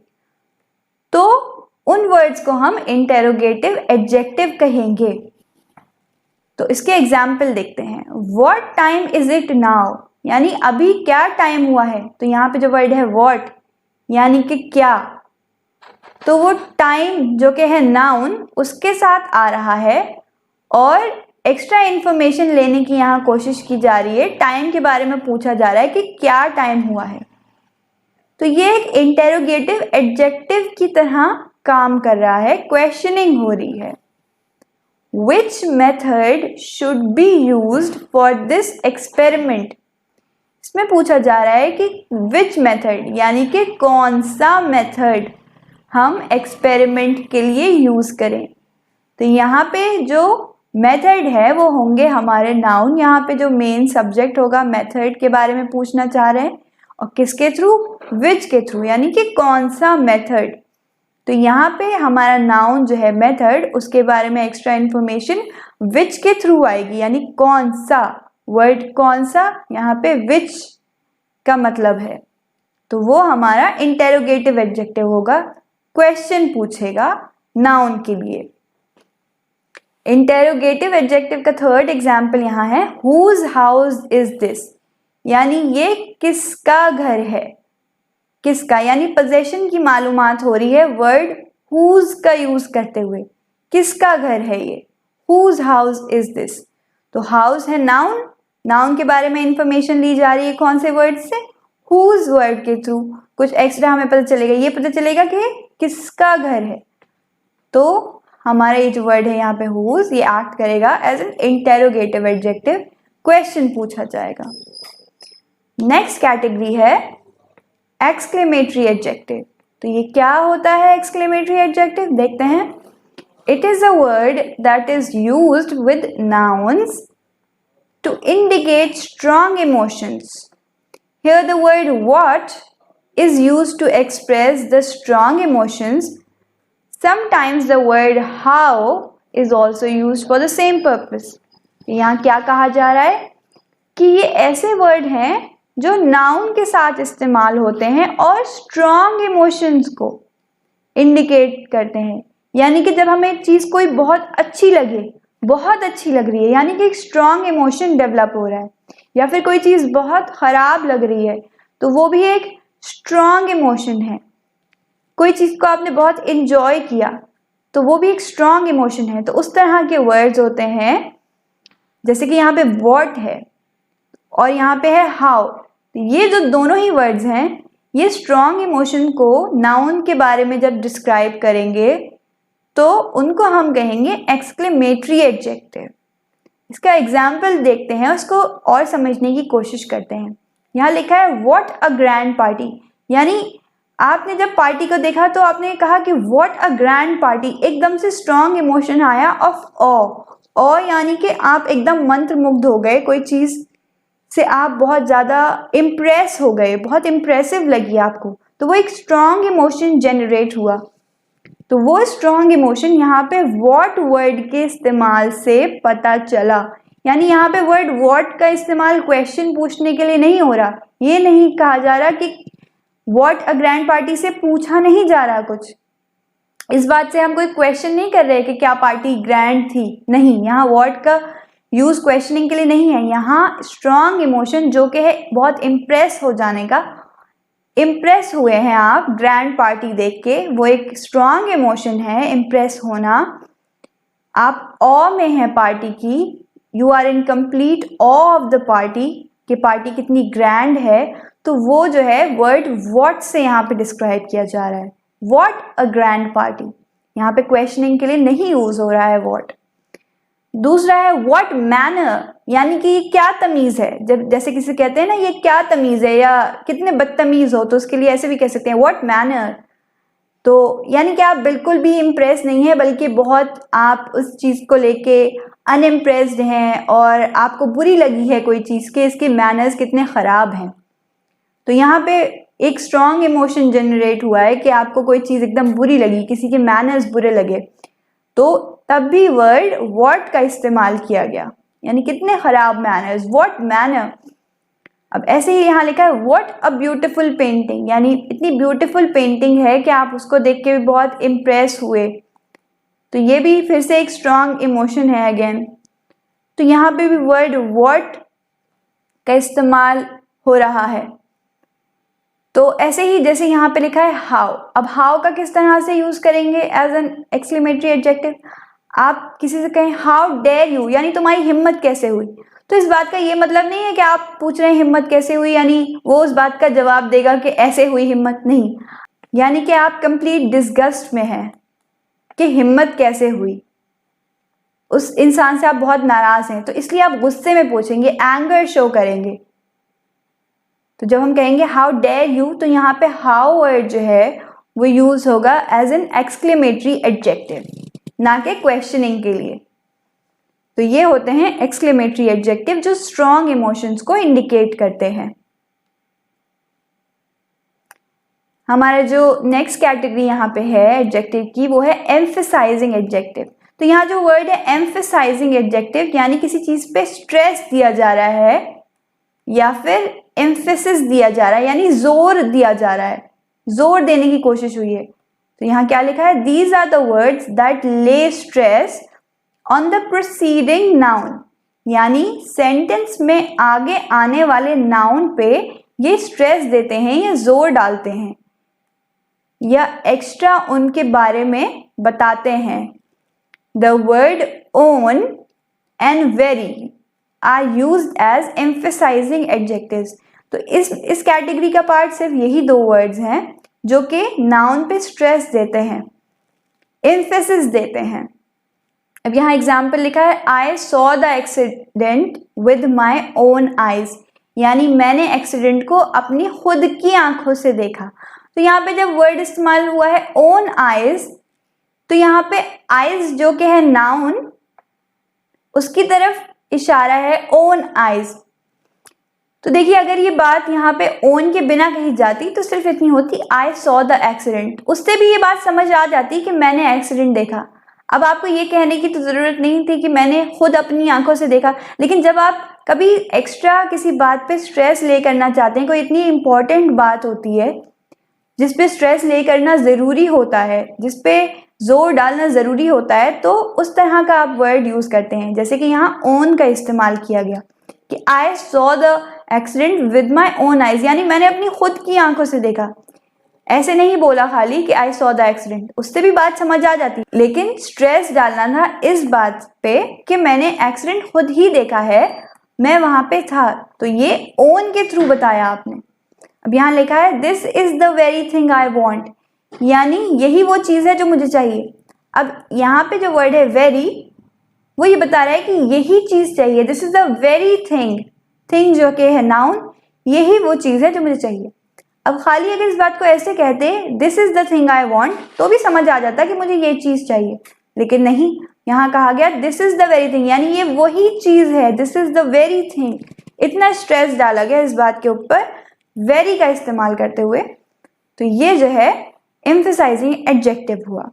तो उन वर्ड्स को हम इंटेरोगेटिव एडजेक्टिव कहेंगे। तो इसके एग्जाम्पल देखते हैं। What time is it now, यानी अभी क्या टाइम हुआ है। तो यहाँ पे जो वर्ड है व्हाट यानी कि क्या, तो वो टाइम जो कि है नाउन उसके साथ आ रहा है और एक्स्ट्रा इंफॉर्मेशन लेने की यहाँ कोशिश की जा रही है। टाइम के बारे में पूछा जा रहा है कि क्या टाइम हुआ है। तो ये एक इंटेरोगेटिव एडजेक्टिव की तरह काम कर रहा है, क्वेश्चनिंग हो रही है। Which method should be used for this experiment? इसमें पूछा जा रहा है कि which method यानी कि कौन सा मेथड हम एक्सपेरिमेंट के लिए यूज करें। तो यहाँ पे जो मेथड है वो होंगे हमारे नाउन। यहाँ पे जो मेन सब्जेक्ट होगा मेथड के बारे में पूछना चाह रहे हैं, और किसके थ्रू? विच के थ्रू, यानी कि कौन सा मेथड। तो यहाँ पे हमारा नाउन जो है मेथड, उसके बारे में एक्स्ट्रा इंफॉर्मेशन विच के थ्रू आएगी, यानी कौन सा। वर्ड कौन सा, यहाँ पे विच का मतलब है, तो वो हमारा इंटेरोगेटिव एडजेक्टिव होगा, क्वेश्चन पूछेगा नाउन के लिए। इंटेरोगेटिव एडजेक्टिव का थर्ड एग्जाम्पल यहाँ है हुज हाउस इज दिस, यानी ये किसका घर है। किसका यानी पोजेशन की मालूमात हो रही है वर्ड हुज का यूज करते हुए। किसका घर है ये? Whose house is this. तो हाउस है नाउन, नाउन के बारे में इंफॉर्मेशन ली जा रही है कौन से वर्ड से? हुज वर्ड के थ्रू। कुछ एक्स्ट्रा हमें पता चलेगा, ये पता चलेगा कि किसका घर है। तो हमारा ये जो वर्ड है यहाँ पे हुज, ये एक्ट करेगा as an interrogative adjective, question पूछा जाएगा। नेक्स्ट कैटेगरी है एक्सक्लेमेटरी एडजेक्टिव। तो ये क्या होता है एक्सक्लेमेटरी एडजेक्टिव? देखते हैं। It is a word that is used with nouns to indicate strong emotions. Here the word what is used to express the strong emotions. Sometimes the word how is also used for the same purpose. यहाँ क्या कहा जा रहा है कि ये ऐसे word हैं जो नाउन के साथ इस्तेमाल होते हैं और स्ट्रॉन्ग इमोशंस को इंडिकेट करते हैं। यानी कि जब हमें एक चीज़ कोई बहुत अच्छी लगे, बहुत अच्छी लग रही है, यानी कि एक स्ट्रॉन्ग इमोशन डेवलप हो रहा है, या फिर कोई चीज़ बहुत खराब लग रही है तो वो भी एक स्ट्रॉन्ग इमोशन है। कोई चीज़ को आपने बहुत इंजॉय किया तो वो भी एक स्ट्रॉन्ग इमोशन है। तो उस तरह के वर्ड्स होते हैं, जैसे कि यहाँ पे व्हाट है और यहाँ पे है हाउ। ये जो दोनों ही वर्ड्स हैं ये स्ट्रॉन्ग इमोशन को नाउन के बारे में जब डिस्क्राइब करेंगे तो उनको हम कहेंगे एक्सक्लेमेटरी एडजेक्टिव। इसका एग्जाम्पल देखते हैं, उसको और समझने की कोशिश करते हैं। यहाँ लिखा है व्हाट अ ग्रैंड पार्टी, यानी आपने जब पार्टी को देखा तो आपने कहा कि व्हाट अ ग्रैंड पार्टी, एकदम से स्ट्रॉन्ग इमोशन आया ऑफ ऑ, यानी कि आप एकदम मंत्रमुग्ध हो गए, कोई चीज़ से आप बहुत ज़्यादा इम्प्रेस हो गए, बहुत इम्प्रेसिव लगी आपको, तो वो एक स्ट्रॉन्ग इमोशन जनरेट हुआ। तो वो स्ट्रॉन्ग इमोशन यहाँ पे व्हाट वर्ड के इस्तेमाल से पता चला, यानी यहाँ पे वर्ड व्हाट का इस्तेमाल क्वेश्चन पूछने के लिए नहीं हो रहा। ये नहीं कहा जा रहा कि व्हाट अ ग्रैंड पार्टी से पूछा नहीं जा रहा कुछ, इस बात से हम कोई क्वेश्चन नहीं कर रहे कि क्या पार्टी ग्रैंड थी, नहीं, यहाँ व्हाट का यूज क्वेश्चनिंग के लिए नहीं है। यहाँ स्ट्रॉन्ग इमोशन जो कि है बहुत इम्प्रेस हो जाने का, इम्प्रेस हुए हैं आप ग्रैंड पार्टी देख के, वो एक स्ट्रॉन्ग इमोशन है, इम्प्रेस होना। आप ऑ में है पार्टी की, you are in complete awe of the party, कि पार्टी कितनी ग्रैंड है, तो वो जो है वर्ड व्हाट से यहाँ पे डिस्क्राइब किया जा रहा है। व्हाट अ ग्रैंड पार्टी, यहाँ पे क्वेश्चनिंग के लिए नहीं यूज हो रहा है व्हाट। दूसरा है व्हाट मैनर, यानी कि ये क्या तमीज है। जब जैसे किसी कहते हैं ना ये क्या तमीज है या कितने बदतमीज हो, तो उसके लिए ऐसे भी कह सकते हैं व्हाट मैनर। तो यानी कि आप बिल्कुल भी इम्प्रेस नहीं है, बल्कि बहुत आप उस चीज़ को लेके अनइम्प्रेस्ड हैं और आपको बुरी लगी है कोई चीज़ के, इसके मैनर्स कितने ख़राब हैं। तो यहाँ पे एक स्ट्रॉन्ग इमोशन जनरेट हुआ है कि आपको कोई चीज़ एकदम बुरी लगी, किसी के मैनर्स बुरे लगे, तो तब भी वर्ड व्हाट का इस्तेमाल किया गया, यानी कितने ख़राब मैनर्स, व्हाट मैनर। अब ऐसे ही यहाँ लिखा है व्हाट अ ब्यूटीफुल पेंटिंग, यानी इतनी ब्यूटीफुल पेंटिंग है कि आप उसको देख के भी बहुत इम्प्रेस हुए, तो ये भी फिर से एक स्ट्रॉन्ग इमोशन है अगेन। तो यहाँ पे भी वर्ड व्हाट का इस्तेमाल हो रहा है। तो ऐसे ही जैसे यहाँ पे लिखा है हाउ, अब हाउ का किस तरह से यूज करेंगे एज एन एक्सक्लेमेटरी एडजेक्टिव। आप किसी से कहें हाउ डेयर यू, यानी तुम्हारी हिम्मत कैसे हुई, तो इस बात का ये मतलब नहीं है कि आप पूछ रहे हैं हिम्मत कैसे हुई, यानी वो उस बात का जवाब देगा कि ऐसे हुई हिम्मत, नहीं, यानी कि आप कंप्लीट डिसगस्ट में हैं कि हिम्मत कैसे हुई, उस इंसान से आप बहुत नाराज हैं, तो इसलिए आप गुस्से में पूछेंगे, एंगर शो करेंगे। तो जब हम कहेंगे हाउ डेयर यू, तो यहाँ पे हाउ वर्ड जो है वो यूज होगा एज एन एक्सक्लेमेटरी एडजेक्टिव, ना कि क्वेश्चनिंग के लिए। तो ये होते हैं एक्सक्लेमेटरी एडजेक्टिव जो स्ट्रॉन्ग इमोशंस को इंडिकेट करते हैं। हमारा जो नेक्स्ट कैटेगरी यहाँ पे है एडजेक्टिव की, वो है एम्फसाइजिंग एडजेक्टिव। तो यहाँ जो वर्ड है एम्फसाइजिंग एडजेक्टिव, यानी किसी चीज पे स्ट्रेस दिया जा रहा है या फिर एम्फेसिस दिया जा रहा है, यानी जोर दिया जा रहा है, जोर देने की कोशिश हुई है। तो यहाँ क्या लिखा है, these are the words that lay stress on the proceeding noun, यानी सेंटेंस में आगे आने वाले नाउन पे ये स्ट्रेस देते हैं या जोर डालते हैं या एक्स्ट्रा उनके बारे में बताते हैं। The word own and very are used as emphasising adjectives. तो इस कैटेगरी का पार्ट सिर्फ यही दो वर्ड्स हैं जो कि नाउन पे स्ट्रेस देते हैं, एम्फेसिस देते हैं। अब यहाँ एग्जाम्पल लिखा है, I saw the accident with my own eyes, यानी मैंने एक्सीडेंट को अपनी खुद की आंखों से देखा। तो यहाँ पे जब वर्ड इस्तेमाल हुआ है ओन आईज, तो यहाँ पे आईज जो कि है नाउन, उसकी तरफ इशारा है ओन आईज। तो देखिए अगर ये बात यहाँ पे ओन के बिना कही जाती तो सिर्फ इतनी होती, आई सॉ द एक्सीडेंट, उससे भी ये बात समझ आ जाती कि मैंने एक्सीडेंट देखा। अब आपको ये कहने की तो ज़रूरत नहीं थी कि मैंने खुद अपनी आंखों से देखा। लेकिन जब आप कभी एक्स्ट्रा किसी बात पे स्ट्रेस ले करना चाहते हैं, कोई इतनी इम्पॉर्टेंट बात होती है जिस पे स्ट्रेस ले करना ज़रूरी होता है, जिस पे जोर डालना ज़रूरी होता है, तो उस तरह का आप वर्ड यूज़ करते हैं। जैसे कि यहाँ ओन का इस्तेमाल किया गया कि I saw the accident with my own eyes, यानी मैंने अपनी खुद की आंखों से देखा। ऐसे नहीं बोला खाली कि आई सॉ द एक्सीडेंट, उससे भी बात समझ आ जाती, लेकिन स्ट्रेस डालना था इस बात पे कि मैंने एक्सीडेंट खुद ही देखा है, मैं वहां पे था। तो ये ओन के थ्रू बताया आपने। अब यहाँ लिखा है this is the very thing I want, यानी यही वो चीज है जो मुझे चाहिए। अब यहाँ पे जो वर्ड है वेरी, वो ये बता रहा है कि यही चीज़ चाहिए, this is the very thing, thing जो कि है नाउन, यही वो चीज़ है जो मुझे चाहिए। अब खाली अगर इस बात को ऐसे कहते this is the thing I want, तो भी समझ आ जाता कि मुझे ये चीज़ चाहिए, लेकिन नहीं, यहाँ कहा गया this is the very thing, यानी ये वही चीज़ है, this is the very thing. इतना स्ट्रेस डाला गया इस बात के ऊपर वेरी का इस्तेमाल करते हुए, तो ये जो है एम्फसाइजिंग एडजेक्टिव हुआ।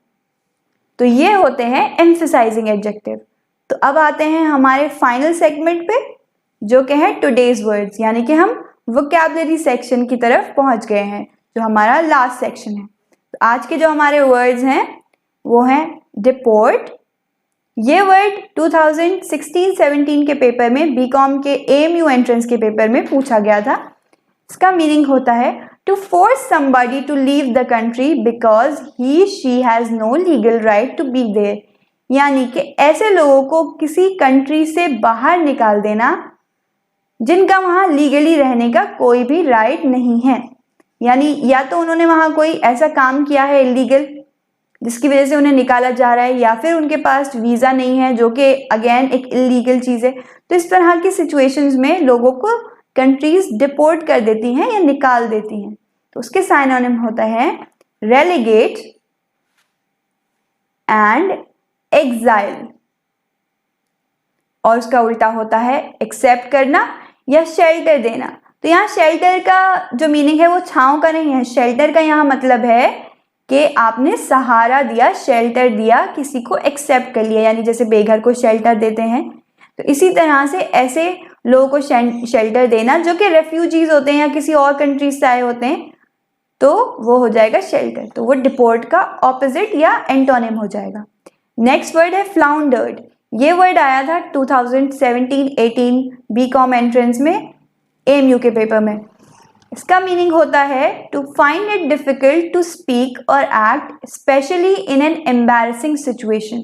तो ये होते हैं एम्फसाइजिंग एडजेक्टिव। तो अब आते हैं हमारे फाइनल सेगमेंट पे, जो कि है टुडेज वर्ड्स, यानी कि हम वोकैबुलरी सेक्शन की तरफ पहुंच गए हैं, जो हमारा लास्ट सेक्शन है। तो आज के जो हमारे वर्ड्स हैं वो हैं डिपोर्ट। ये वर्ड 2016-17 के पेपर में, बीकॉम के AMU एंट्रेंस के पेपर में पूछा गया था। इसका मीनिंग होता है to force somebody to leave the country because she has no legal right to be there, यानी कि ऐसे लोगों को किसी कंट्री से बाहर निकाल देना जिनका वहां लीगली रहने का कोई भी राइट नहीं है। यानी या तो उन्होंने वहां कोई ऐसा काम किया है इलीगल जिसकी वजह से उन्हें निकाला जा रहा है, या फिर उनके पास वीज़ा नहीं है, जो कि अगेन एक इलीगल चीज़ है। तो इस तरह की सिचुएशंस में लोगों को कंट्रीज डिपोर्ट कर देती हैं या निकाल देती हैं। तो उसके साइनोनिम होता है रेलिगेट एंड एग्जाइल, और उसका उल्टा होता है एक्सेप्ट करना या शेल्टर देना। तो यहाँ शेल्टर का जो मीनिंग है वो छांव का नहीं है, शेल्टर का यहाँ मतलब है कि आपने सहारा दिया, शेल्टर दिया, किसी को एक्सेप्ट कर लिया, यानी जैसे बेघर को शेल्टर देते हैं, तो इसी तरह से ऐसे लोगों को शेल्टर देना जो कि रेफ्यूजीज होते हैं या किसी और कंट्रीज से आए होते हैं, तो वो हो जाएगा शेल्टर। तो वो डिपोर्ट का ऑपोजिट या एंटोनिम हो जाएगा। नेक्स्ट वर्ड है फ्लाउंडर्ड। ये वर्ड आया था 2017-18 बीकॉम एंट्रेंस में AMU के पेपर में। इसका मीनिंग होता है to find it difficult to speak और act specially in an embarrassing situation.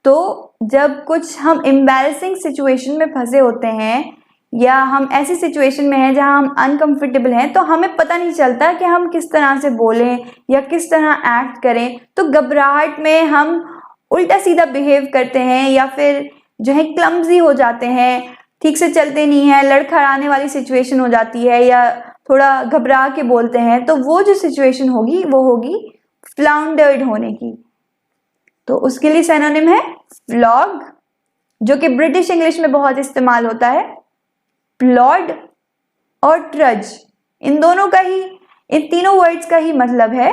तो जब कुछ हम एम्बैरसिंग सिचुएशन में फंसे होते हैं या हम ऐसी सिचुएशन में हैं जहां हम अनकंफर्टेबल हैं, तो हमें पता नहीं चलता कि हम किस तरह से बोलें या किस तरह एक्ट करें। तो घबराहट में हम उल्टा सीधा बिहेव करते हैं या फिर जो है क्लम्जी हो जाते हैं, ठीक से चलते नहीं हैं, लड़खड़ाने वाली सिचुएशन हो जाती है या थोड़ा घबरा के बोलते हैं। तो वो जो सिचुएशन होगी वो होगी फ्लाउंडर्ड होने की। तो उसके लिए सिनोनिम है फ्लॉग, जो कि ब्रिटिश इंग्लिश में बहुत इस्तेमाल होता है, प्लॉड और ट्रज। इन दोनों का ही, इन तीनों वर्ड्स का ही मतलब है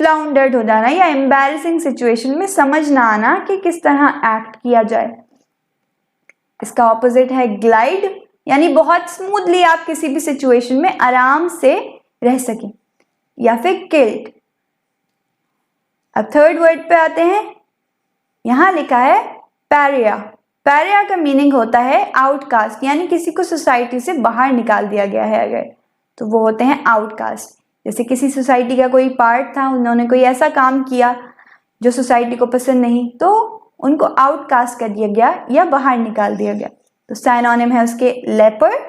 फ्लाउंडर्ड हो जाना या एम्बैरसिंग सिचुएशन में समझ ना आना कि किस तरह एक्ट किया जाए। इसका ऑपोजिट है ग्लाइड, यानी बहुत स्मूथली आप किसी भी सिचुएशन में आराम से रह सकें, या फिर किल्ड। अब थर्ड वर्ड पे आते हैं। यहां लिखा है पैरिया। पैरिया का मीनिंग होता है आउटकास्ट, यानी किसी को सोसाइटी से बाहर निकाल दिया गया है अगर, तो वो होते हैं आउटकास्ट। जैसे किसी सोसाइटी का कोई पार्ट था, उन्होंने कोई ऐसा काम किया जो सोसाइटी को पसंद नहीं, तो उनको आउटकास्ट कर दिया गया या बाहर निकाल दिया गया। तो साइनोनिम है उसके लेपर्ड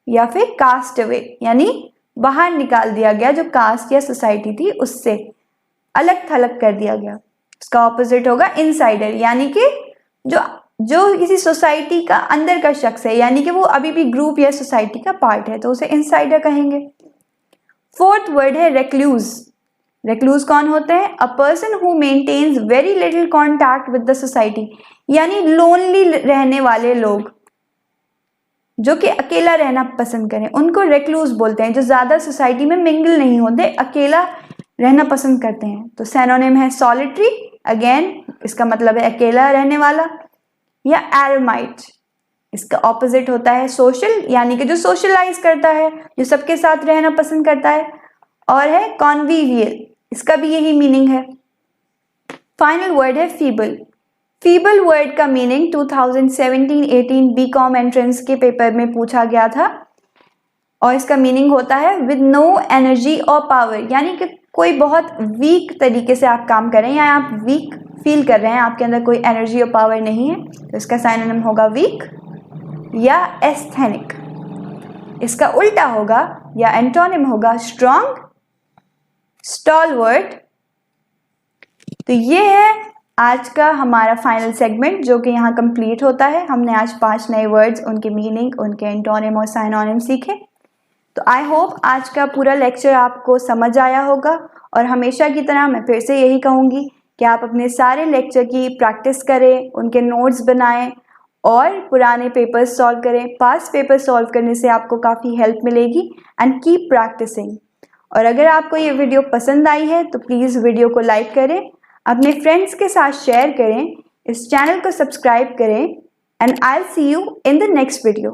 या फिर कास्ट अवे, यानी बाहर निकाल दिया गया, जो कास्ट या सोसाइटी थी उससे अलग थलग कर दिया गया। उसका ऑपोजिट होगा इनसाइडर, यानी कि जो किसी सोसाइटी का अंदर का शख्स है, यानी कि वो अभी भी ग्रुप या सोसाइटी का पार्ट है, तो उसे इनसाइडर कहेंगे। फोर्थ वर्ड है रेक्लूज। रेक्लूज कौन होते हैं? A person who maintains very little contact with the society, यानी लोनली रहने वाले लोग जो कि अकेला रहना पसंद करें, उनको रेक्लूज बोलते हैं। जो ज्यादा सोसाइटी में मिंगल नहीं होते, अकेला रहना पसंद करते हैं। तो सिनोनिम है सॉलिटरी, अगेन इसका मतलब है अकेला रहने वाला, या एरमाइट। इसका ऑपोजिट होता है सोशल, यानी कि जो सोशलाइज करता है, जो सबके साथ रहना पसंद करता है, और है कॉन्विवियल, इसका भी यही मीनिंग है। फाइनल वर्ड है फीबल। फीबल वर्ड का मीनिंग 2017-18 बीकॉम एंट्रेंस के पेपर में पूछा गया था, और इसका मीनिंग होता है विद नो एनर्जी और पावर, यानी कि कोई बहुत वीक तरीके से आप काम कर रहे हैं या आप वीक फील कर रहे हैं, आपके अंदर कोई एनर्जी और पावर नहीं है, तो इसका सिनोनिम होगा वीक या एस्थेनिक। इसका उल्टा होगा या एंटोनिम होगा स्ट्रॉन्ग, स्टॉलवर्ट तो ये है आज का हमारा फाइनल सेगमेंट जो कि यहाँ कंप्लीट होता है। हमने आज 5 नए वर्ड्स, उनके मीनिंग, उनके एंटोनिम और साइनोनिम सीखे। तो आई होप आज का पूरा लेक्चर आपको समझ आया होगा, और हमेशा की तरह मैं फिर से यही कहूँगी कि आप अपने सारे लेक्चर की प्रैक्टिस करें, उनके नोट्स बनाएं और पुराने पेपर्स सॉल्व करें। पास्ट पेपर सॉल्व करने से आपको काफ़ी हेल्प मिलेगी। And keep practising. और अगर आपको ये वीडियो पसंद आई है तो प्लीज़ वीडियो को लाइक करें, अपने फ्रेंड्स के साथ शेयर करें, इस चैनल को सब्सक्राइब करें, and I will see you in the next video.